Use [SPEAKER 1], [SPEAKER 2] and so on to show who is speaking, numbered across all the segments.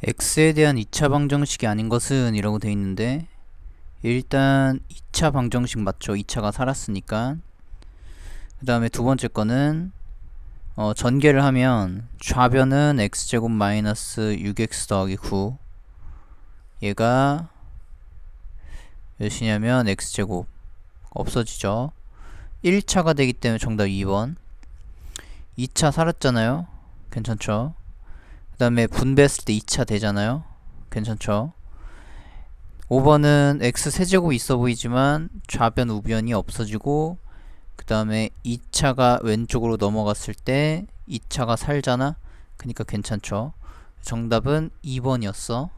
[SPEAKER 1] x에 대한 2차 방정식이 아닌 것은 이라고 돼 있는데, 일단 2차 방정식 맞죠? 2차가 살았으니까. 그 다음에 두 번째 거는 전개를 하면 좌변은 x제곱 마이너스 6x 더하기 9, 얘가 몇이냐면 x제곱 없어지죠. 1차가 되기 때문에 정답 2번. 2차 살았잖아요. 괜찮죠? 그 다음에 분배했을 때 2차 되잖아요. 괜찮죠? 5번은 x 세제곱이 있어 보이지만 좌변 우변이 없어지고, 그 다음에 2차가 왼쪽으로 넘어갔을 때 2차가 살잖아. 그러니까 괜찮죠. 정답은 2번이었어.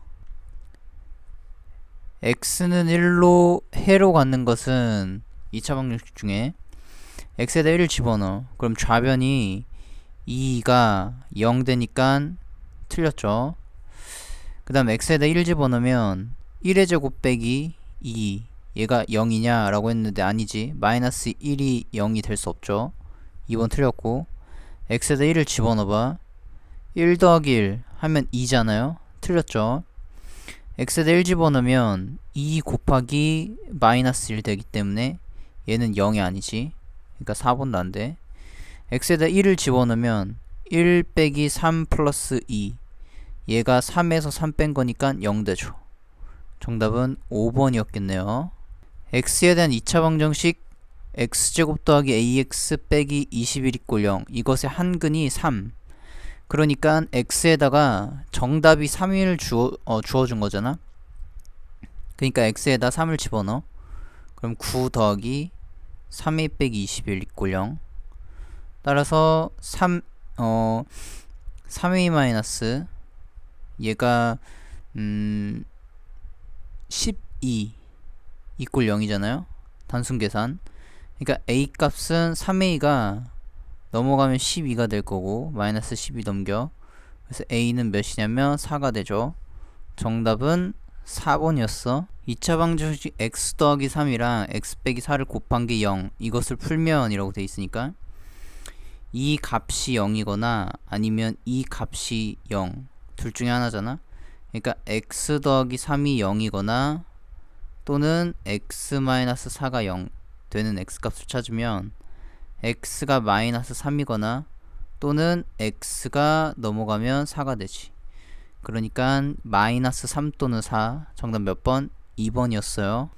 [SPEAKER 1] x는 1로 해로 갖는 것은 2차 방정식 중에 x에다 1을 집어넣어. 그럼 좌변이 2가 0 되니까 틀렸죠. 그 다음 x에다 1 집어넣으면 1의 제곱 빼기 2, 얘가 0이냐 라고 했는데 아니지. 마이너스 1이 0이 될 수 없죠. 2번 틀렸고, x에다 1을 집어넣어봐. 1 더하기 1 하면 2잖아요. 틀렸죠. x에다 1 집어넣으면 2 곱하기 마이너스 1 되기 때문에 얘는 0이 아니지. 그러니까 4번도 안 돼. x에다 1을 집어넣으면 1 빼기 3 플러스 2, 얘가 3에서 3 뺀 거니까 0 되죠. 정답은 5번이었겠네요. x에 대한 2차 방정식 x제곱 더하기 ax 빼기 21 = 0, 이것의 한근이 3. 그러니까 x에다가 정답이 3을 주어준 거잖아. 그러니까 x에다 3을 집어넣어. 그럼 9 더하기 3a 빼기 21 = 0. 따라서 3a 마이너스 얘가 12 = 0이잖아요. 단순 계산. 그러니까 a 값은 3a가 넘어가면 12가 될 거고, 마이너스 12 넘겨. 그래서 a는 몇이냐면 4가 되죠. 정답은 4번이었어. 2차 방정식 x 더하기 3이랑 x 빼기 4를 곱한 게 0, 이것을 풀면 이라고 돼 있으니까 이 값이 0이거나 아니면 이 값이 0, 둘 중에 하나잖아. 그러니까 x 더하기 3이 0이거나 또는 x 마이너스 4가 0 되는 x 값을 찾으면 x가 마이너스 3이거나 또는 x가 넘어가면 4가 되지. 그러니까 마이너스 3 또는 4. 정답 몇 번? 2번이었어요.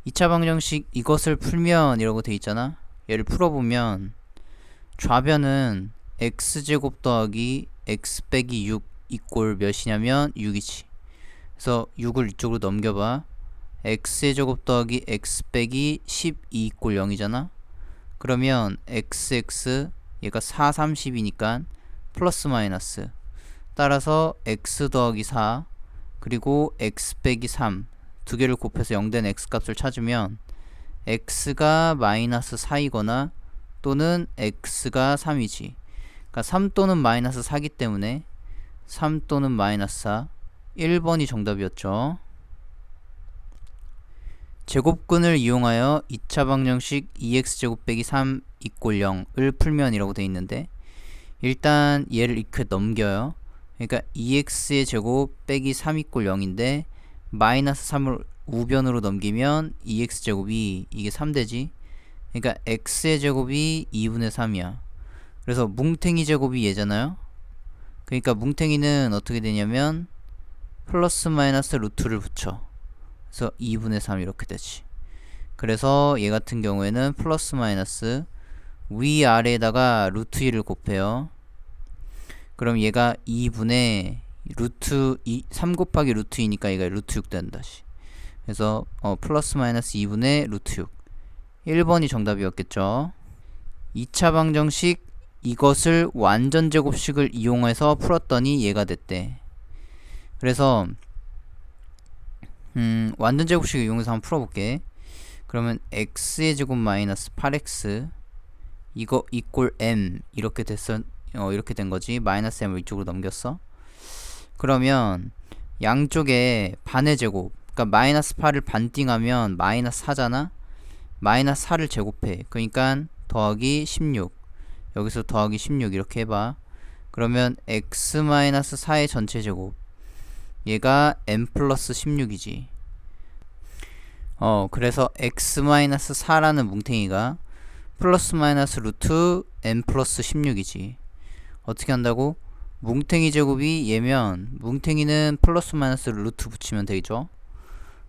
[SPEAKER 1] 2차 방정식 이것을 풀면 이라고 돼 있잖아. 얘를 풀어보면 좌변은 x제곱 더하기 x 빼기 6 = 몇이냐면 6이지. 그래서 6을 이쪽으로 넘겨봐. x의 제곱 더하기 x 빼기 12 = 0이잖아. 그러면 xx, 얘가 4, 30이니까 플러스 마이너스. 따라서 x 더하기 4 그리고 x 빼기 3 두 개를 곱해서 0 된 x 값을 찾으면 x가 마이너스 4이거나 또는 x가 3이지. 그러니까 3 또는 마이너스 4기 때문에 3 또는 마이너스 4, 1번이 정답이었죠. 제곱근을 이용하여 2차 방정식 2x제곱 빼기 3 = 0을 풀면 이라고 돼 있는데, 일단 얘를 이렇게 넘겨요. 그러니까 2x의 제곱 빼기 3 = 0인데 마이너스 3을 우변으로 넘기면 2x제곱이 이게 3 되지. 그러니까 x의 제곱이 2분의 3이야. 그래서 뭉탱이 제곱이 얘잖아요. 그러니까 뭉탱이는 어떻게 되냐면 플러스 마이너스 루트를 붙여. 그래서 2분의 3 이렇게 되지. 그래서 얘 같은 경우에는 플러스 마이너스 위아래에다가 루트 2를 곱해요. 그럼 얘가 2분의 루트 3 곱하기 루트 2니까 얘가 루트 6 된다. 그래서 플러스 마이너스 2분의 루트 6. 1번이 정답이었겠죠. 2차 방정식 이것을 완전 제곱식을 이용해서 풀었더니 얘가 됐대. 그래서 완전 제곱식을 이용해서 한번 풀어볼게. 그러면 x의 제곱 마이너스 8x 이거 = m 이렇게 됐어. 이렇게 된 거지. 마이너스 m을 이쪽으로 넘겼어. 그러면 양쪽에 반의 제곱, 그러니까 마이너스 8을 반띵하면 마이너스 4잖아. 마이너스 4를 제곱해. 그러니까 더하기 16, 여기서 더하기 16 이렇게 해봐. 그러면 x 마이너스 4의 전체 제곱 얘가 n 플러스 16이지. 그래서 x-4라는 뭉탱이가 플러스 마이너스 루트 n 플러스 16이지. 어떻게 한다고? 뭉탱이 제곱이 얘면 뭉탱이는 플러스 마이너스 루트 붙이면 되죠.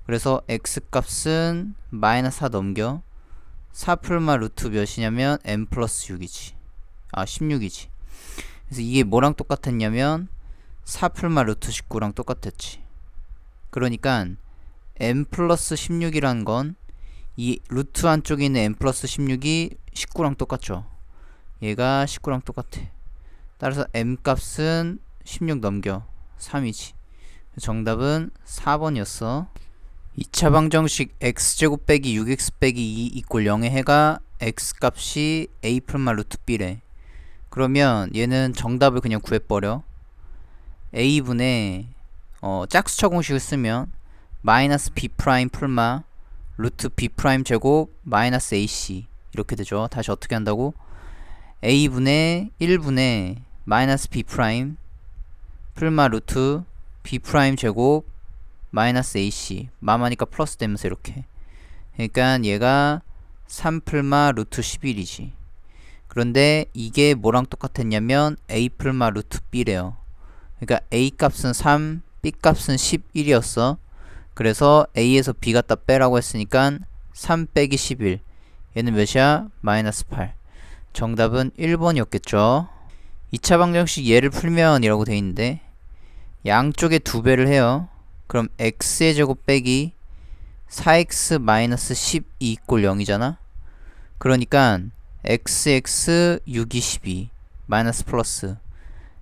[SPEAKER 1] 그래서 x 값은 마이너스 4 넘겨 4 풀마 루트 몇이냐면 n 플러스 6이지. 16이지. 그래서 이게 뭐랑 똑같았냐면 4 풀마 루트 19랑 똑같았지. 그러니까 n 플러스 16이라는 건 이 루트 안쪽에 있는 n 플러스 16이 19랑 똑같죠. 얘가 19랑 똑같아. 따라서 m 값은 16 넘겨 3이지. 정답은 4번이었어. 2차 방정식 x제곱 빼기 6x 빼기 2 이꼴 0의 해가 x 값이 a 풀마 루트 b래. 그러면 얘는 정답을 그냥 구해버려. a분의 짝수차 공식을 쓰면 마이너스 b 프라임 풀마 루트 b 프라임 제곱 마이너스 ac 이렇게 되죠. 다시 어떻게 한다고? a분의 1분의 마이너스 b 프라임 풀마 루트 b 프라임 제곱 마이너스 ac 마마니까 플러스 되면서 이렇게. 그러니까 얘가 3 풀마 루트 11이지. 그런데 이게 뭐랑 똑같았냐면 a 풀마 루트 b래요. 그러니까 a 값은 3, b 값은 11이었어. 그래서 a에서 b 갖다 빼라고 했으니까 3 빼기 11. 얘는 몇이야? 마이너스 8. 정답은 1번이었겠죠. 2차 방정식 얘를 풀면 이라고 돼 있는데 양쪽에 2배를 해요. 그럼 x의 제곱 빼기 4x 마이너스 12 이꼴 0이잖아. 그러니까 xx 6이 12 마이너스 플러스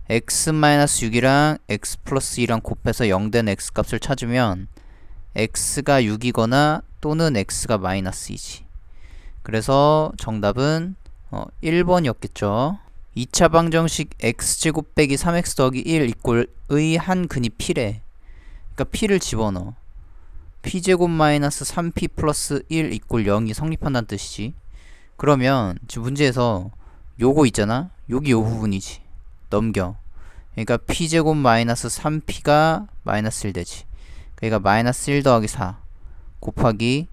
[SPEAKER 1] x 마이너스 6이랑 x 플러스 2랑 곱해서 0된 x 값을 찾으면 x가 6이거나 또는 x가 마이너스 2지. 그래서 정답은 1번이었겠죠. 2차 방정식 x제곱 빼기 3x 더하기 1 이꼴의 한 근이 p래. 그러니까 p를 집어넣어. p제곱 마이너스 3p 플러스 1 이꼴 0이 성립한다는 뜻이지. 그러면 지금 문제에서 요거 있잖아. 여기 요 부분이지. 넘겨. 그러니까 p제곱 마이너스 3p가 마이너스 1 되지. 그러니까 마이너스 1 더하기 4 곱하기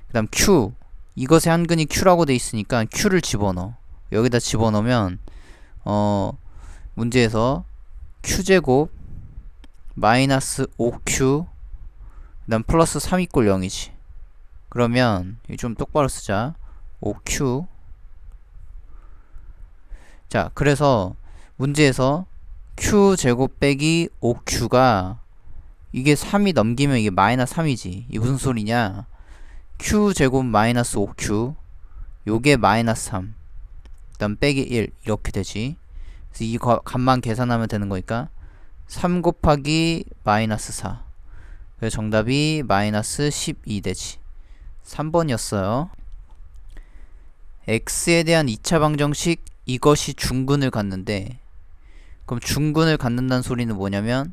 [SPEAKER 1] 그 다음 q. 이것의 한 근이 q라고 돼 있으니까 q를 집어넣어. 여기다 집어넣으면 문제에서 q제곱 마이너스 5q 그 다음 플러스 3 이꼴 0이지. 그러면 좀 똑바로 쓰자. 5q. 자, 그래서 문제에서 q제곱 빼기 5q가 이게 3이 넘기면 이게 마이너스 3이지. 이게 무슨 소리냐? q제곱 마이너스 5q 요게 마이너스 3 그 다음 빼기 1 이렇게 되지. 그래서 이 값만 계산하면 되는 거니까 3 곱하기 마이너스 4. 그래서 정답이 마이너스 12 되지. 3번이었어요. x에 대한 2차 방정식 이것이 중근을 갖는데 그럼 중근을 갖는다는 소리는 뭐냐면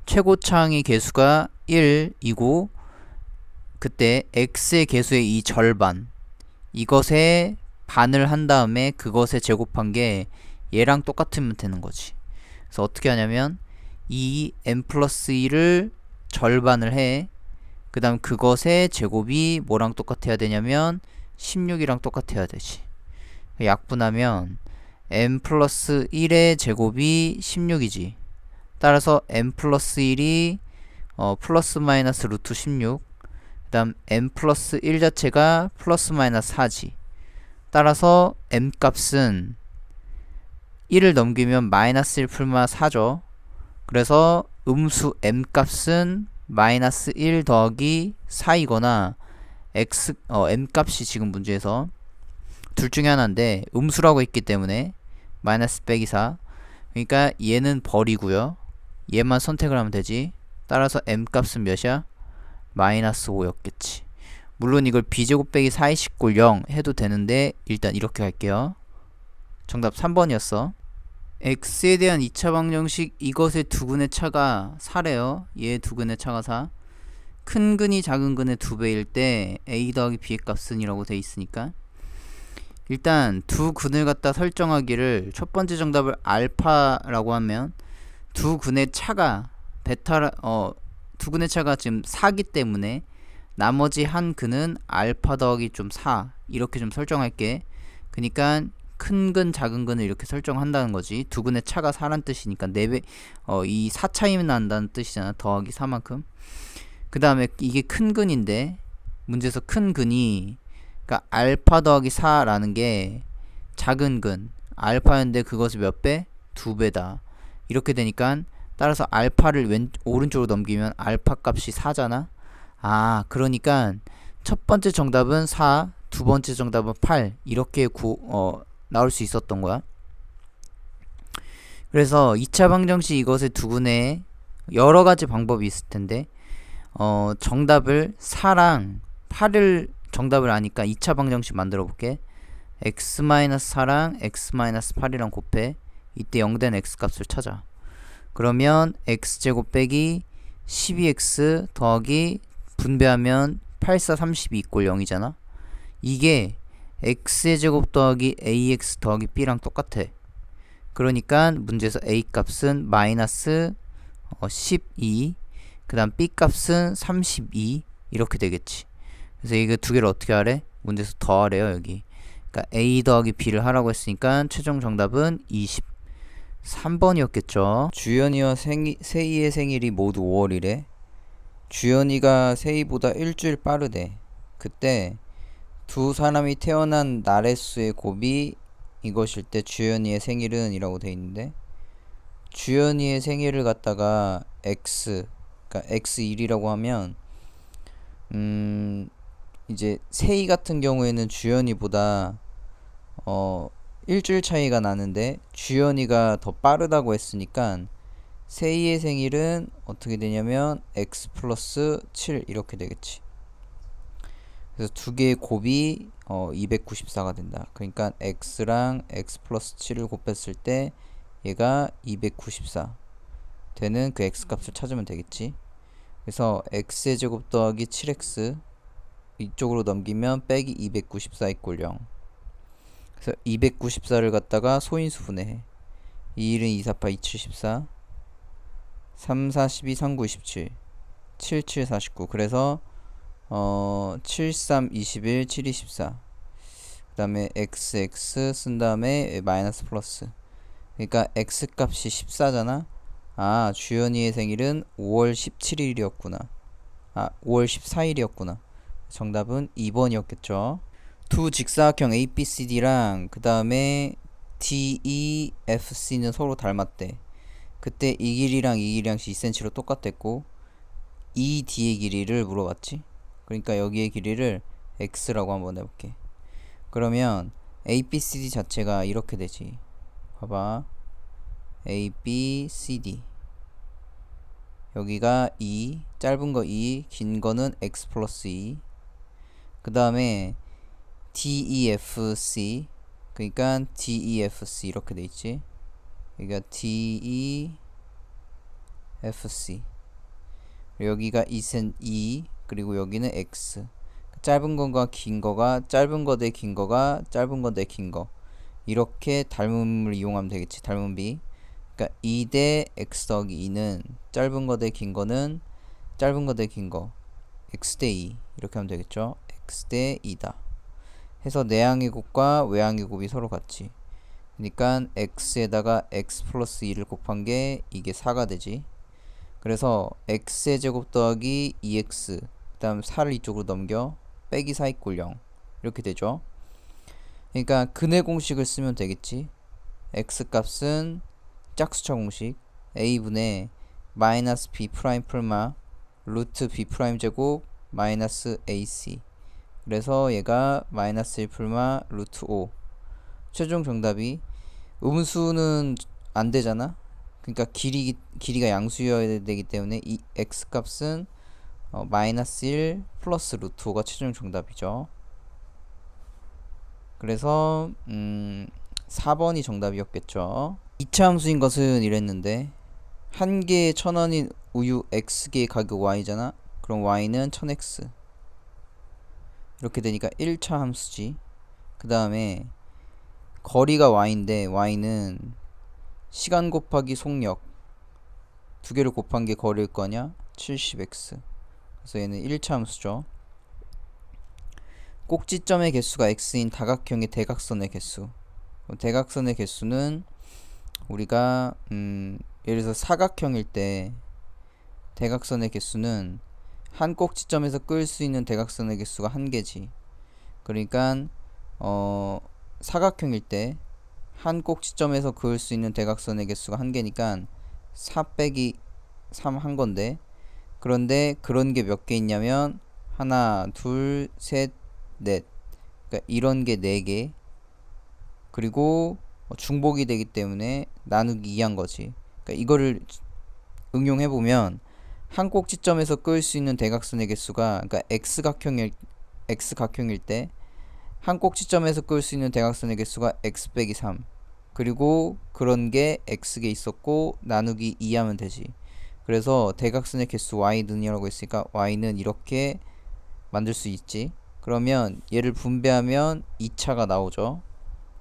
[SPEAKER 1] 최고차항의 개수가 1이고 그때 x의 개수의 이 절반 이것에 반을 한 다음에 그것에 제곱한 게 얘랑 똑같으면 되는 거지. 그래서 어떻게 하냐면 이 n 플러스 2를 절반을 해. 그 다음 그것의 제곱이 뭐랑 똑같아야 되냐면 16이랑 똑같아야 되지. 약분하면 n 플러스 1의 제곱이 16이지. 따라서 n 플러스 1이 플러스 마이너스 루트 16. 그 다음 n 플러스 1 자체가 플러스 마이너스 4지. 따라서 m 값은 1을 넘기면 마이너스 1 풀마 4죠. 그래서 음수 m 값은 마이너스 1 더하기 4이거나 m 값이 지금 문제에서 둘 중에 하나인데 음수라고 했기 때문에 마이너스 빼기 4. 그러니까 얘는 버리고요. 얘만 선택을 하면 되지. 따라서 m 값은 몇이야? 마이너스 5였겠지. 물론 이걸 b제곱 빼기 4의 0 해도 되는데 일단 이렇게 할게요. 정답 3번이었어. x에 대한 2차 방정식 이것의 두 근의 차가 4래요. 얘의 두 근의 차가 4. 큰 근이 작은 근의 2배일 때 a 더하기 b의 값은 이라고 돼 있으니까 일단 두 근을 갖다 설정하기를 첫 번째 정답을 알파라고 하면 두 근의 차가 두근의 차가 지금 4기 때문에 나머지 한 근은 알파 더하기 좀 4 이렇게 좀 설정할게. 그니까 큰 근 작은 근을 이렇게 설정한다는 거지. 두근의 차가 4란 뜻이니까 4배 이 4 차이면 난다는 뜻이잖아. 더하기 4만큼. 그 다음에 이게 큰 근인데 문제에서 큰 근이 그러니까 알파 더하기 4라는 게 작은 근 알파였는데 그것을 몇 배? 2배다. 이렇게 되니까 따라서 알파를 오른쪽으로 넘기면 알파 값이 4잖아. 아, 그러니까 첫 번째 정답은 4, 두 번째 정답은 8 이렇게 나올 수 있었던 거야. 그래서 2차 방정식 이것의 두근에 여러 가지 방법이 있을 텐데 정답을 4랑 8을 정답을 아니까 2차 방정식 만들어 볼게. x-4랑 x-8이랑 곱해. 이때 0된 x 값을 찾아. 그러면 x제곱 빼기 12x 더하기 분배하면 8, 4, 32 이꼴 0이잖아. 이게 x의 제곱 더하기 ax 더하기 b랑 똑같아. 그러니까 문제에서 a 값은 마이너스 12, 그 다음 b 값은 32 이렇게 되겠지. 그래서 이거 두 개를 어떻게 하래? 문제에서 더하래요 여기. 그러니까 a 더하기 b를 하라고 했으니까 최종 정답은 23번이었겠죠. 주연이와 세희의 생일이 모두 5월이래. 주연이가 세희보다 일주일 빠르대. 그때 두 사람이 태어난 날의 수의 곱이 이것일 때 주연이의 생일은 이라고 돼 있는데, 주연이의 생일을 갖다가 x, 그러니까 x1이라고 하면 이제 세희 같은 경우에는 주연이보다 일주일 차이가 나는데 주연이가 더 빠르다고 했으니까 세희의 생일은 어떻게 되냐면 x 플러스 7 이렇게 되겠지. 그래서 두 개의 곱이 294가 된다. 그러니까 x랑 x 플러스 7을 곱했을 때 얘가 294 되는 그 x 값을 찾으면 되겠지. 그래서 x의 제곱 더하기 7x 이쪽으로 넘기면 빼기 294 이꼴 0. 그래서 294를 갖다가 소인수 분해해. 2, 1은 2, 4, 8, 2, 7, 14 3, 4, 12, 3, 9, 27 7, 7, 49 그래서 7, 3, 21, 7, 2, 14 그 다음에 xx 쓴 다음에 마이너스 플러스. 그러니까 x 값이 14잖아. 아, 주연이의 생일은 5월 17일이었구나. 아, 5월 14일이었구나. 정답은 2번이었겠죠. 두 직사각형 ABCD랑 그 다음에 DEFC는 서로 닮았대. 그때 이 길이랑 이 길이랑 2cm로 똑같았고 이 D의 길이를 물어봤지. 그러니까 여기의 길이를 X라고 한번 해볼게. 그러면 ABCD 자체가 이렇게 되지. 봐봐. ABCD 여기가 2, 짧은 거 2, 긴 거는 X 플러스 2. 그 다음에 DEFC 그러니까 DEFC 이렇게 돼 있지. 여기가 DEFC 여기가 2 그리고 여기는 X. 짧은 거가 긴 거가 짧은 거 대 긴 거가 짧은 거 대 긴 거 이렇게 닮음을 이용하면 되겠지. 닮음비. 그러니까 2 대 X 더하기 2는 짧은 거 대 긴 거는 짧은 거 대 긴 거 X 대 2 이렇게 하면 되겠죠. X 대 2다 해서 내항의 곱과 외항의 곱이 서로 같지. 그러니까 x에다가 x 플러스 2를 곱한 게 이게 4가 되지. 그래서 x의 제곱 더하기 2x 그 다음 4를 이쪽으로 넘겨 빼기 4 이꼴 0 이렇게 되죠. 그러니까 근의 공식을 쓰면 되겠지. x 값은 짝수차 공식 a분의 마이너스 b 프라임 풀마 루트 b 프라임 제곱 마이너스 ac 그래서 얘가 마이너스 1 풀마 루트 5. 최종 정답이 음수는 안 되잖아. 그러니까 길이가 양수여야 되기 때문에 이 x 값은 마이너스 1 플러스 루트 5가 최종 정답이죠. 그래서 4번이 정답이었겠죠. 2차 함수인 것은 이랬는데 한 개에 1,000원인 우유 x개의 가격 y잖아. 그럼 y는 1000x 이렇게 되니까 1차 함수지. 그 다음에 거리가 y인데 y는 시간 곱하기 속력 두 개를 곱한 게 거리일 거냐? 70x. 그래서 얘는 1차 함수죠. 꼭지점의 개수가 x인 다각형의 대각선의 개수. 대각선의 개수는 우리가 예를 들어서 사각형일 때 대각선의 개수는 한 꼭지점에서 끌 수 있는 대각선의 개수가 한 개지. 그러니까 사각형일 때 한 꼭지점에서 그을 수 있는 대각선의 개수가 한 개니까 4 빼기 3 한 건데, 그런데 그런 게 몇 개 있냐면 하나, 둘, 셋, 넷. 그러니까 이런 게 4개. 그리고 중복이 되기 때문에 나누기 2한 거지. 그러니까 이거를 응용해 보면 한 꼭지점에서 끌 수 있는 대각선의 개수가, 그러니까 x각형일 때 한 꼭지점에서 끌 수 있는 대각선의 개수가 x 빼기 3. 그리고 그런 게 x개 있었고 나누기 2 하면 되지. 그래서 대각선의 개수 y는이라고 했으니까 y는 이렇게 만들 수 있지. 그러면 얘를 분배하면 2차가 나오죠.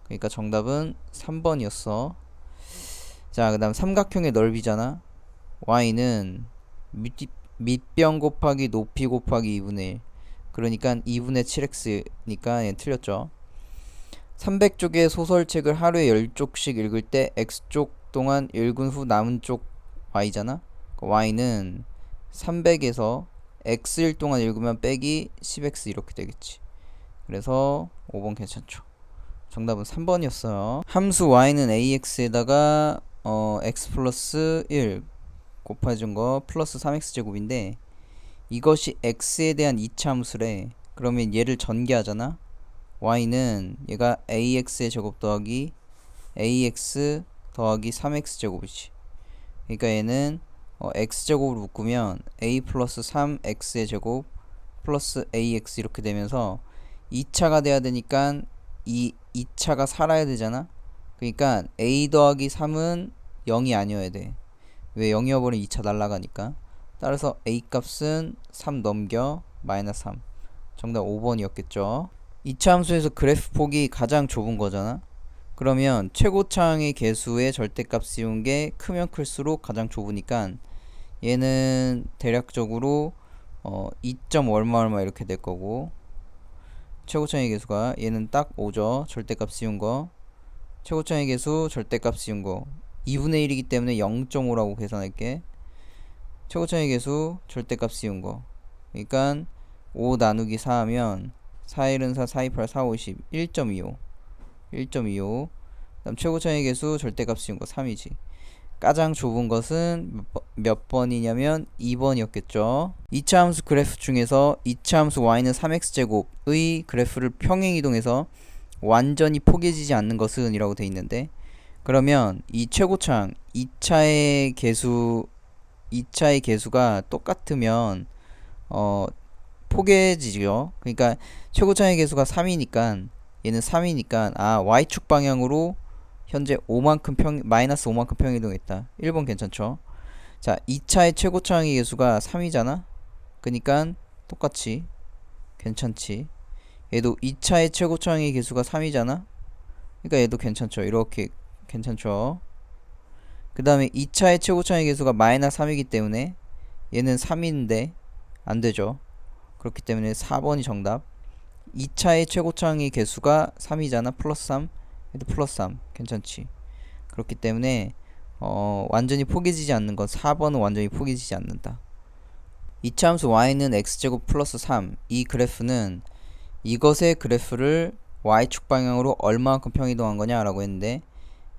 [SPEAKER 1] 그러니까 정답은 3번이었어. 자, 그 다음 삼각형의 넓이잖아. y는 밑변 곱하기 높이 곱하기 2분의 1. 그러니까 2분의 7x니까 얘 틀렸죠. 300쪽의 소설책을 하루에 10쪽씩 읽을 때 x쪽 동안 읽은 후 남은 쪽 y잖아. y는 300에서 x일 동안 읽으면 빼기 10x 이렇게 되겠지. 그래서 5번 괜찮죠. 정답은 3번이었어요. 함수 y는 ax에다가 x 플러스 1 곱해준 거 플러스 3x 제곱인데, 이것이 x에 대한 2차 함수래. 그러면 얘를 전개하잖아. y는 얘가 ax의 제곱 더하기 ax 더하기 3x 제곱이지. 그러니까 얘는 x제곱으로 묶으면 a 플러스 3x의 제곱 플러스 ax 이렇게 되면서 2차가 돼야 되니까 이 2차가 살아야 되잖아. 그러니까 a 더하기 3은 0이 아니어야 돼. 왜? 0이어버리면 2차 날라가니까. 따라서 a 값은 3 넘겨 마이너스 3. 정답 5번이었겠죠. 2차 함수에서 그래프 폭이 가장 좁은 거잖아. 그러면 최고차항의 개수의 절대값 씌운 게 크면 클수록 가장 좁으니까 얘는 대략적으로 2점 얼마 얼마 이렇게 될 거고, 최고차항의 개수가 얘는 딱 5죠. 절대값 씌운 거. 최고차항의 개수 절대값 씌운 거 2분의 1이기 때문에 0.5라고 계산할게. 최고차항의 개수 절대값 씌운 거, 그러니까 5 나누기 4 하면 4일은 4, 4, 2, 8, 4, 5, 10 1.25 1.25. 그다음 최고차항의 개수 절대값 씌운 거 3이지. 가장 좁은 것은 몇 번이냐면 2번이었겠죠. 2차 함수 그래프 중에서 2차 함수 y는 3x제곱의 그래프를 평행이동해서 완전히 포개지지 않는 것은 이라고 돼 있는데, 그러면 이 최고차항 2차의 개수가 똑같으면 포개지죠. 그러니까 최고차항의 개수가 3이니까 얘는 3이니까 y축 방향으로 현재 5만큼 마이너스 5만큼 평이동했다. 1번 괜찮죠. 자, 2차의 최고차항의 개수가 3이잖아. 그러니까 똑같이 괜찮지. 얘도 2차의 최고차항의 개수가 3이잖아. 그러니까 얘도 괜찮죠. 이렇게 괜찮죠. 그 다음에 2차의 최고차항의 개수가 마이너스 3이기 때문에 얘는 3인데 안되죠. 그렇기 때문에 4번이 정답. 2차의 최고차항의 개수가 3이잖아. 플러스 3. 얘도 플러스 3. 괜찮지. 그렇기 때문에 완전히 포개지지 않는 건 4번은 완전히 포개지지 않는다. 2차 함수 y는 x제곱 플러스 3. 이 그래프는 이것의 그래프를 y축 방향으로 얼마만큼 평이동한 거냐 라고 했는데,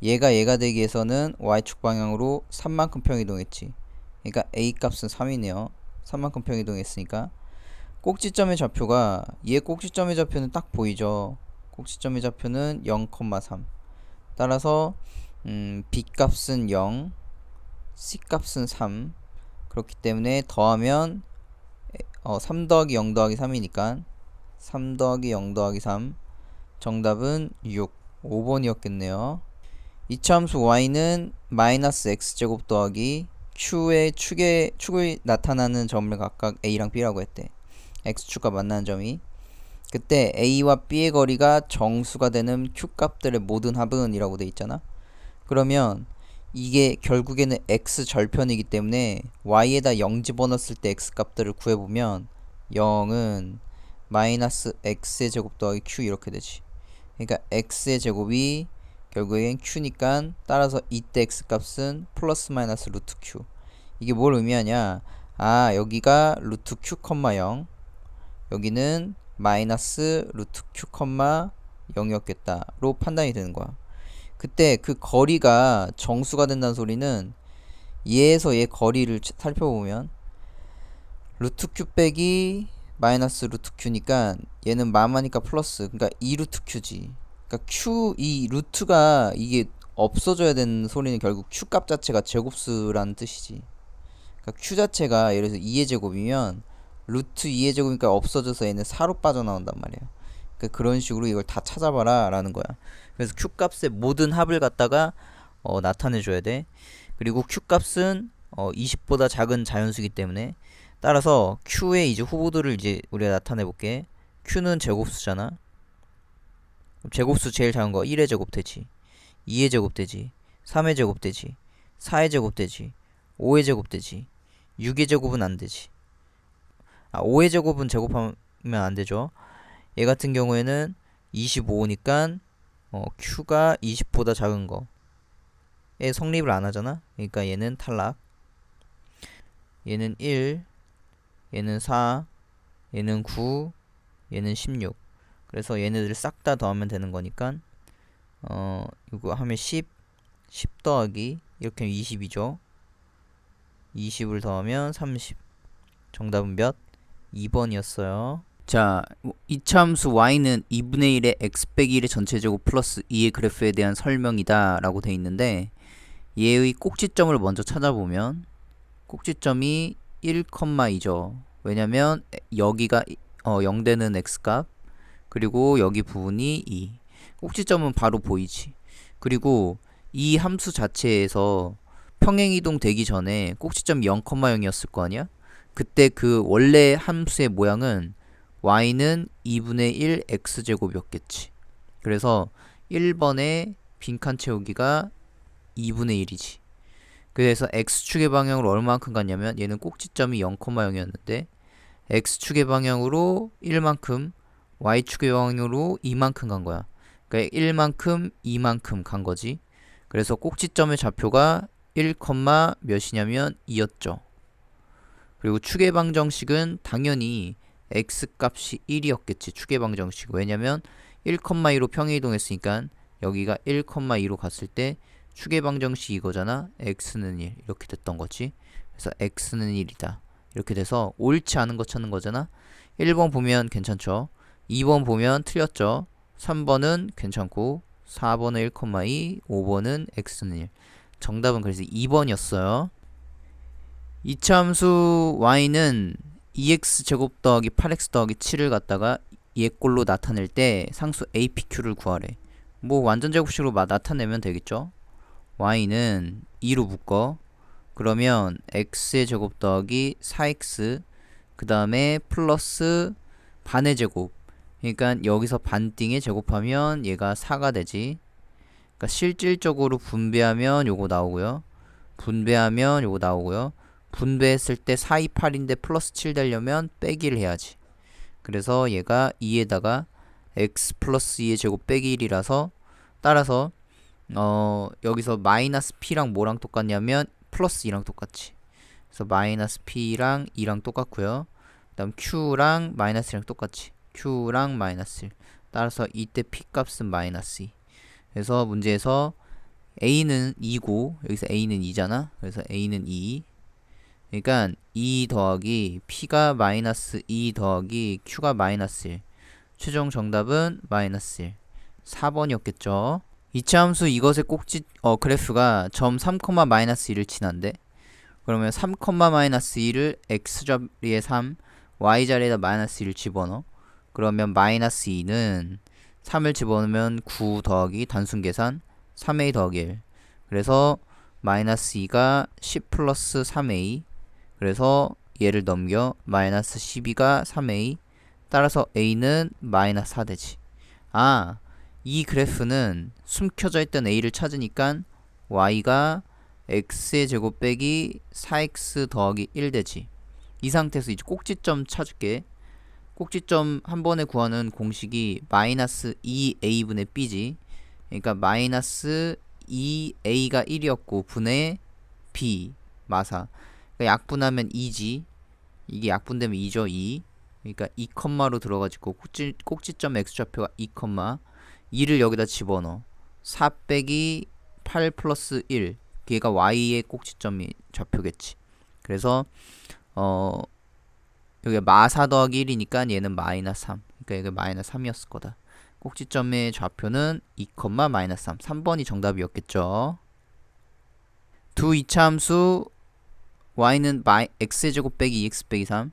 [SPEAKER 1] 얘가 되기 위해서는 y축 방향으로 3만큼 평이동했지. 그러니까 a 값은 3이네요. 3만큼 평이동했으니까 꼭지점의 좌표가, 얘 꼭지점의 좌표는 딱 보이죠. 꼭지점의 좌표는 0,3. 따라서 b 값은 0, c 값은 3. 그렇기 때문에 더하면 3 더하기 0 더하기 3이니까 3 더하기 0 더하기 3. 정답은 6. 5번이었겠네요. 2차 함수 y는 마이너스 x제곱 더하기 q의 축이 나타나는 점을 각각 a랑 b라고 했대. x축과 만나는 점이. 그때 a와 b의 거리가 정수가 되는 q 값들의 모든 합은 이라고 돼 있잖아. 그러면 이게 결국에는 x 절편이기 때문에 y에다 0 집어넣었을 때 x 값들을 구해보면 0은 마이너스 x의 제곱 더하기 q 이렇게 되지. 그러니까 x의 제곱이 결국엔 q니까 따라서 이때 x 값은 플러스 마이너스 루트 q. 이게 뭘 의미하냐? 아, 여기가 루트 q, 0 여기는 마이너스 루트 q, 0이었겠다로 판단이 되는 거야. 그때 그 거리가 정수가 된다는 소리는 얘에서 얘 거리를 살펴보면 루트 q 빼기 마이너스 루트 q니까 얘는 마마니까 플러스, 그러니까 2 루트 q지. 그러니까 q, 이 루트가 이게 없어져야 되는 소리는 결국 q 값 자체가 제곱수라는 뜻이지. 그러니까 q 자체가 예를 들어서 2의 제곱이면 루트 2의 제곱이니까 없어져서 얘는 4로 빠져나온단 말이야. 그러니까 그런 식으로 이걸 다 찾아봐라 라는 거야. 그래서 q 값의 모든 합을 갖다가 나타내줘야 돼. 그리고 q 값은 20보다 작은 자연수이기 때문에 따라서 q의 이제 후보들을 이제 우리가 나타내 볼게. q는 제곱수잖아. 제곱수 제일 작은 거 1의 제곱 되지, 2의 제곱 되지, 3의 제곱 되지, 4의 제곱 되지, 5의 제곱 되지, 6의 제곱은 안 되지. 5의 제곱은 제곱하면 안 되죠. 얘 같은 경우에는 25니까 q가 20보다 작은 거에 성립을 안 하잖아. 그러니까 얘는 탈락. 얘는 1, 얘는 4, 얘는 9, 얘는 16. 그래서 얘네들 싹 다 더하면 되는 거니까 이거 하면 10 더하기 이렇게 하면 20이죠. 20을 더하면 30. 정답은 몇? 2번이었어요. 자, 이차함수 y는 2분의 1의 x 빼기 1의 전체 제곱 플러스 2의 그래프에 대한 설명이다 라고 돼 있는데, 얘의 꼭지점을 먼저 찾아보면 꼭지점이 1,2죠. 왜냐면 여기가 0 되는 x값, 그리고 여기 부분이 2. 꼭지점은 바로 보이지. 그리고 이 함수 자체에서 평행이동 되기 전에 꼭지점이 0,0이었을 거 아니야? 그때 그 원래 함수의 모양은 y는 2분의 1 x제곱이었겠지. 그래서 1번의 빈칸 채우기가 2분의 1이지. 그래서 x축의 방향으로 얼마만큼 갔냐면 얘는 꼭지점이 0,0이었는데 x축의 방향으로 1만큼, y축의 방향으로 2만큼 간 거야. 그러니까 1만큼, 2만큼 간 거지. 그래서 꼭지점의 좌표가 1, 몇이냐면 2였죠. 그리고 축의 방정식은 당연히 x값이 1이었겠지. 축의 방정식. 왜냐면 1,2로 평행이동했으니까 여기가 1,2로 갔을 때 축의 방정식이 이거잖아. x는 1 이렇게 됐던 거지. 그래서 x는 1이다. 이렇게 돼서 옳지 않은 거 찾는 거잖아. 1번 보면 괜찮죠. 2번 보면 틀렸죠. 3번은 괜찮고 4번은 1,2, 5번은 x는 1. 정답은 그래서 2번이었어요. 이차함수 y는 2x 제곱 더하기 8x 더하기 7을 갖다가 얘꼴로 나타낼 때 상수 apq를 구하래. 뭐 완전 제곱식으로 나타내면 되겠죠. y는 2로 묶어. 그러면 x의 제곱 더하기 4x 그 다음에 플러스 반의 제곱. 그러니까 여기서 반띵에 제곱하면 얘가 4가 되지. 그러니까 실질적으로 분배하면 요거 나오고요. 분배하면 요거 나오고요. 분배했을 때 4, 2, 8인데 플러스 7 되려면 빼기를 해야지. 그래서 얘가 2에다가 x 플러스 2의 제곱 빼기 1이라서 따라서 여기서 마이너스 p랑 뭐랑 똑같냐면 플러스 2랑 똑같지. 그래서 마이너스 p랑 2랑 똑같고요. 그 다음 q랑 마이너스 1랑 똑같지. q랑 마이너스 1. 따라서 이때 p 값은 마이너스 2. 그래서 문제에서 a는 2고 여기서 a는 2잖아. 그래서 a는 2. 그러니까 2 더하기 p가 마이너스 2 더하기 q가 마이너스 1. 최종 정답은 마이너스 1. 4번이었겠죠. 이차함수 이것의 꼭지 그래프가 점 3, 마이너스 1을 지난데, 그러면 3, 마이너스 1을 x자리에 3, y자리에다 마이너스 1을 집어넣어. 그러면 마이너스 2는 3을 집어넣으면 9 더하기 단순 계산 3a 더하기 1. 그래서 마이너스 2가 10 플러스 3a. 그래서 얘를 넘겨 마이너스 12가 3a. 따라서 a는 마이너스 4 되지. 이 그래프는 숨겨져 있던 a를 찾으니까 y가 x의 제곱 빼기 4x 더하기 1 되지. 이 상태에서 이제 꼭지점 찾을게. 꼭지점 한 번에 구하는 공식이 마이너스 2a분의 b지. 그러니까 마이너스 2a가 1이었고 분의 b 마사. 그러니까 약분하면 2지. 이게 약분되면 2죠. 2. 그러니까 2, 로 들어가지고 꼭지점 x좌표가 2, 2를 여기다 집어넣어. 4 빼기 8 플러스 1. 걔가 y의 꼭지점이 좌표겠지. 그래서 여기가 마사 더하기 1이니까 얘는 마이너스 3. 그러니까 여기 마이너스 3이었을 거다. 꼭지점의 좌표는 2, 마이너스 3. 3번이 정답이었겠죠. 두 이차함수 y는 x제곱 빼기 2x 빼기 3,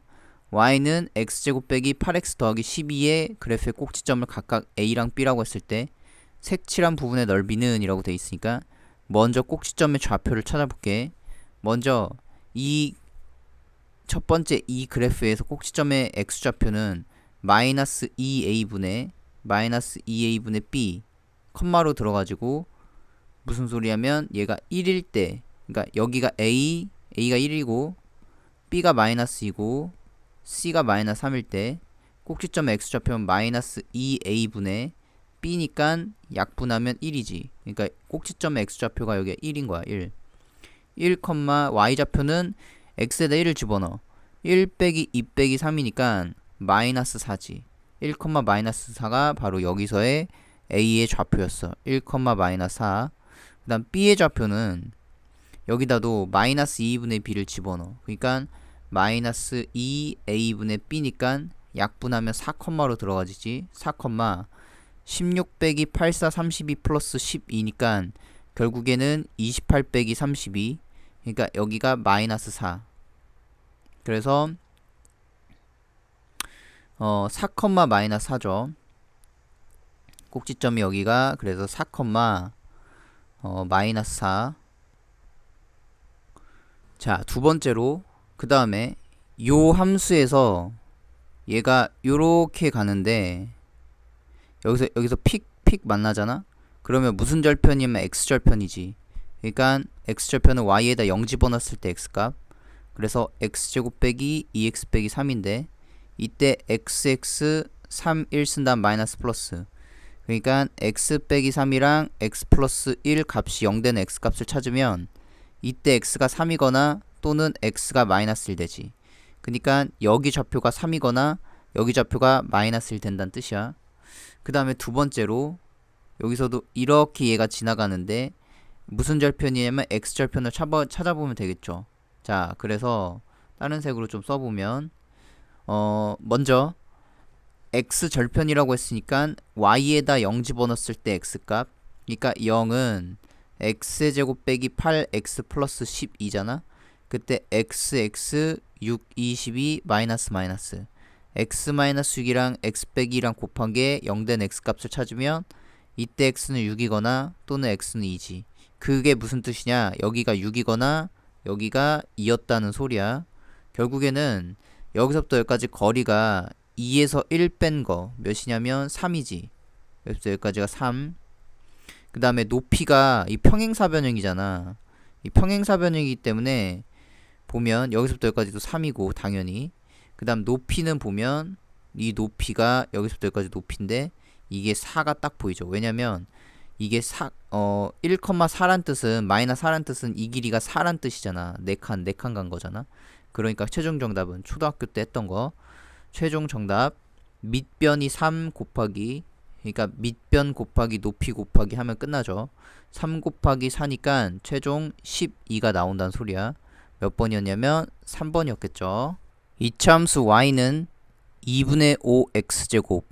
[SPEAKER 1] y는 x제곱 빼기 8x 더하기 12의 그래프의 꼭지점을 각각 a랑 b라고 했을 때 색칠한 부분의 넓이는 이라고 돼 있으니까 먼저 꼭지점의 좌표를 찾아볼게. 먼저 이 첫 번째 이 그래프에서 꼭지점의 x좌표는 마이너스 2a분의 b 컴마로 들어가지고 무슨 소리냐면 얘가 1일 때, 그러니까 여기가 a가 1이고 b가 마이너스 2고 c가 마이너스 3일 때 꼭지점의 x좌표는 마이너스 2a분의 b니까 약분하면 1이지. 그러니까 꼭지점의 x좌표가 여기가 1인 거야. 1, y좌표는 x에다 1을 집어넣어. 1 빼기 2 빼기 3이니까 마이너스 4지. 1, 마이너스 4가 바로 여기서의 a의 좌표였어. 1, 마이너스 4. 그 다음 b의 좌표는 여기다도 마이너스 2분의 b를 집어넣어. 그러니까 마이너스 2a분의 b니까 약분하면 4로 들어가지지. 4, 16 빼기 84 32 플러스 12니까 결국에는 28 빼기 32. 그러니까 여기가 마이너스 4. 그래서 4, 마이너스 4죠. 꼭지점이 여기가 그래서 4, 마이너스 4. 자, 두 번째로 그 다음에 요 함수에서 얘가 요렇게 가는데 여기서 픽 만나잖아? 그러면 무슨 절편이면 x절편이지. 그러니까 x절편은 y에다 0 집어넣었을 때 x값. 그래서 x제곱 빼기 2x 빼기 3인데 이때 xx 3, 1 쓴 다음 마이너스 플러스. 그러니까 x 빼기 3이랑 x 플러스 1 값이 0 되는 x값을 찾으면 이때 x가 3이거나 또는 x가 마이너스 1 되지. 그러니까 여기 좌표가 3이거나 여기 좌표가 마이너스 1 된다는 뜻이야. 그 다음에 두 번째로 여기서도 이렇게 얘가 지나가는데 무슨 절편이냐면 x절편을 찾아보면 되겠죠. 자, 그래서 다른 색으로 좀 써보면 먼저 x절편이라고 했으니까 y에다 0 집어넣었을 때 x값. 그러니까 0은 x제곱 빼기 8x 플러스 12잖아. 그때 x 6, 22 마이너스 x 마이너스 6이랑 x 빼기랑 곱한 게 0 된 x값을 찾으면 이때 x는 6이거나 또는 x는 2지. 그게 무슨 뜻이냐? 여기가 6이거나 여기가 2였다는 소리야. 결국에는 여기서부터 여기까지 거리가 2에서 1 뺀 거 몇이냐면 3이지. 여기서부터 여기까지가 3. 그 다음에 높이가 이 평행사변형이잖아. 이 평행사변형이기 때문에 보면 여기서부터 여기까지도 3이고 당연히. 그 다음 높이는 보면 이 높이가 여기서부터 여기까지 높이인데 이게 4가 딱 보이죠. 왜냐면 이게 1,4란 뜻은 마이너스 4란 뜻은 이 길이가 4란 뜻이잖아. 4칸 간 거잖아. 그러니까 최종 정답은 초등학교 때 했던 거. 최종 정답 밑변이 3 곱하기, 그러니까 밑변 곱하기 높이 곱하기 하면 끝나죠. 3 곱하기 4니까 최종 12가 나온다는 소리야. 몇 번이었냐면 3번이었겠죠. 이차함수 y는 2분의 5x제곱.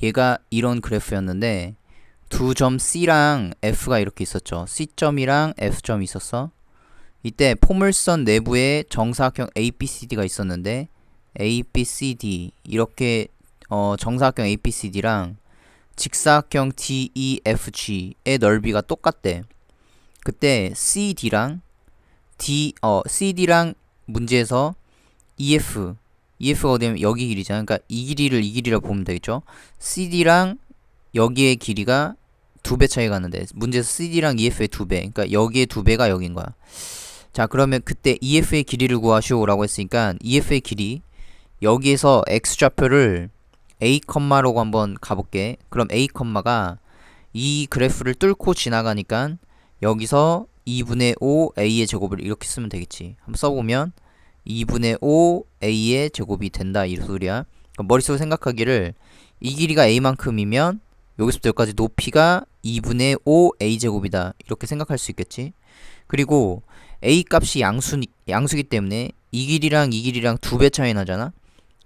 [SPEAKER 1] 얘가 이런 그래프였는데 두 점 C랑 F가 이렇게 있었죠. C점이랑 F점이 있었어. 이때 포물선 내부에 정사각형 ABCD가 있었는데 ABCD 이렇게 정사각형 ABCD랑 직사각형 DEFG의 넓이가 똑같대. 그때 CD랑 CD랑 문제에서 EF가 어디냐면 여기 길이잖아. 그러니까 이 길이를 이 길이라고 보면 되겠죠. CD랑 여기의 길이가 2배 차이가 나는데 문제에서 CD랑 EF의 2배, 그러니까 여기에 2배가 여긴 거야. 자, 그러면 그때 EF의 길이를 구하시오라고 했으니까 EF의 길이 여기에서 X좌표를 A 컴마라고 한번 가볼게. 그럼 A 컴마가 이 그래프를 뚫고 지나가니까 여기서 2분의 5 A의 제곱을 이렇게 쓰면 되겠지. 한번 써보면 2분의 5 A의 제곱이 된다 이 소리야. 그럼 머릿속에 생각하기를 이 길이가 A만큼이면 여기서부터 여기까지 높이가 2분의 5 A제곱이다 이렇게 생각할 수 있겠지. 그리고 A 값이 양수기 때문에 이 길이랑 이 길이랑 2배 차이 나잖아.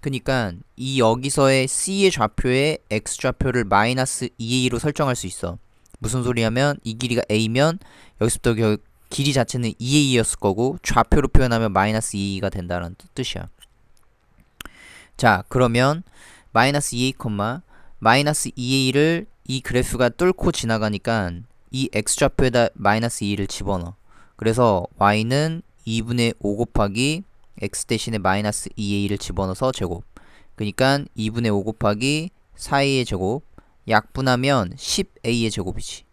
[SPEAKER 1] 그니까 이 여기서의 C의 좌표에 X좌표를 마이너스 2A로 설정할 수 있어. 무슨 소리냐면 이 길이가 A면 여기서부터 길이 자체는 2A였을 거고 좌표로 표현하면 마이너스 2A가 된다는 뜻이야. 자, 그러면 마이너스 2A, 마이너스 2A를 이 그래프가 뚫고 지나가니까 이 X좌표에다 마이너스 2를 집어넣어. 그래서 Y는 2분의 5 곱하기 X 대신에 마이너스 2A를 집어넣어서 제곱. 그니까 2분의 5 곱하기 4A의 제곱. 약분하면 10A의 제곱이지.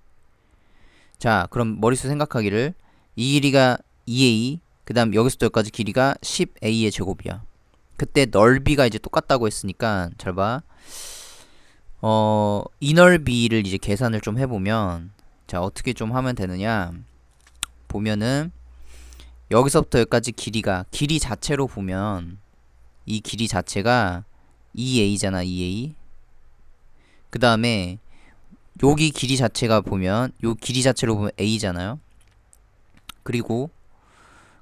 [SPEAKER 1] 자, 그럼 머릿속에 생각하기를 이 길이가 2A, 그 다음 여기서부터 여기까지 길이가 10A의 제곱이야. 그때 넓이가 이제 똑같다고 했으니까 잘 봐. 이 넓이를 이제 계산을 좀 해보면, 자, 어떻게 좀 하면 되느냐 보면은 여기서부터 여기까지 길이 자체로 보면 이 길이 자체가 2A잖아. 2A. 그 다음에 여기 길이 자체가 보면 요 길이 자체로 보면 A잖아요. 그리고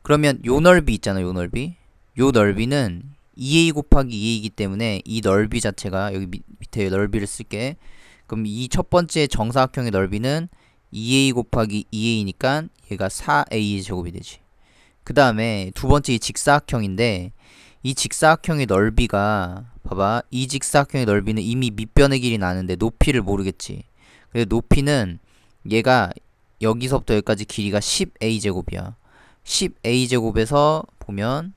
[SPEAKER 1] 그러면 요 넓이 있잖아요. 요 넓이는 2A 곱하기 2A이기 때문에 이 넓이 자체가 여기 밑에 넓이를 쓸게. 그럼 이 첫 번째 정사각형의 넓이는 2A 곱하기 2A니까 얘가 4A 제곱이 되지. 그 다음에 두 번째 이 직사각형인데 이 직사각형의 넓이가 봐봐. 이 직사각형의 넓이는 이미 밑변의 길이 나는데 높이를 모르겠지. 그래서 높이는 얘가 여기서부터 여기까지 길이가 10A 제곱이야. 10A 제곱에서 보면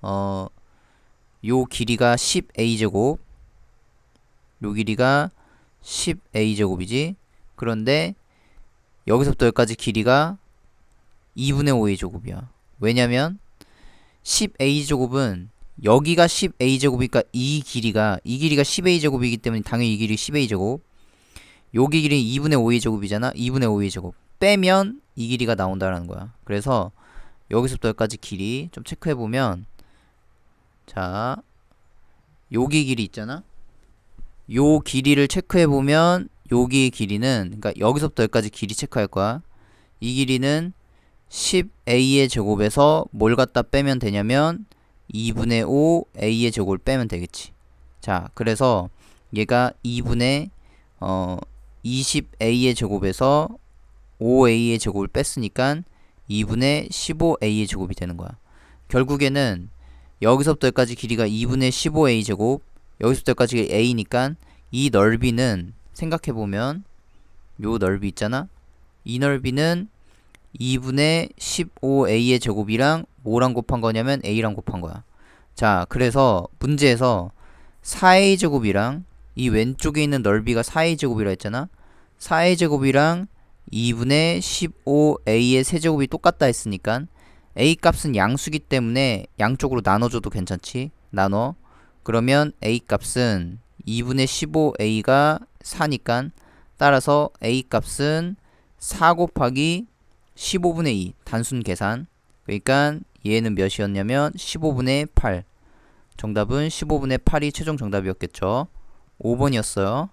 [SPEAKER 1] 요 길이가 10A 제곱, 요 길이가 10A 제곱이지. 그런데 여기서부터 여기까지 길이가 2분의 5A 제곱이야. 왜냐면 10A 제곱은 여기가 10A 제곱이니까 이 길이가 10A 제곱이기 때문에 당연히 이 길이 10A 제곱. 여기 길이 2분의 5A 제곱이잖아. 2분의 5A 제곱 빼면 이 길이가 나온다라는 거야. 그래서 여기서부터 여기까지 길이 좀 체크해보면, 자, 여기 길이 있잖아. 요 길이를 체크해보면 여기의 길이는, 그러니까 여기서부터 여기까지 길이 체크할 거야. 이 길이는 10A의 제곱에서 뭘 갖다 빼면 되냐면 2분의 5A의 제곱을 빼면 되겠지. 자, 그래서 얘가 2분의 20A의 제곱에서 5A의 제곱을 뺐으니까 2분의 15A의 제곱이 되는 거야. 결국에는 여기서부터 여기까지 길이가 2분의 15A 제곱, 여기서부터 여기까지 A니까 이 넓이는 생각해보면 요 넓이 있잖아. 이 넓이는 2분의 15A의 제곱이랑 뭐랑 곱한 거냐면 A랑 곱한 거야. 자, 그래서 문제에서 4A 제곱이랑 이 왼쪽에 있는 넓이가 4A 제곱이라 했잖아. 4A 제곱이랑 2분의 15A의 세제곱이 똑같다 했으니까 A 값은 양수기 때문에 양쪽으로 나눠줘도 괜찮지. 나눠. 그러면 A 값은 2분의 15A가 4니까 따라서 A 값은 4 곱하기 15분의 2 단순 계산. 그러니까 얘는 몇이었냐면 15분의 8. 정답은 15분의 8이 최종 정답이었겠죠. 5번이었어요.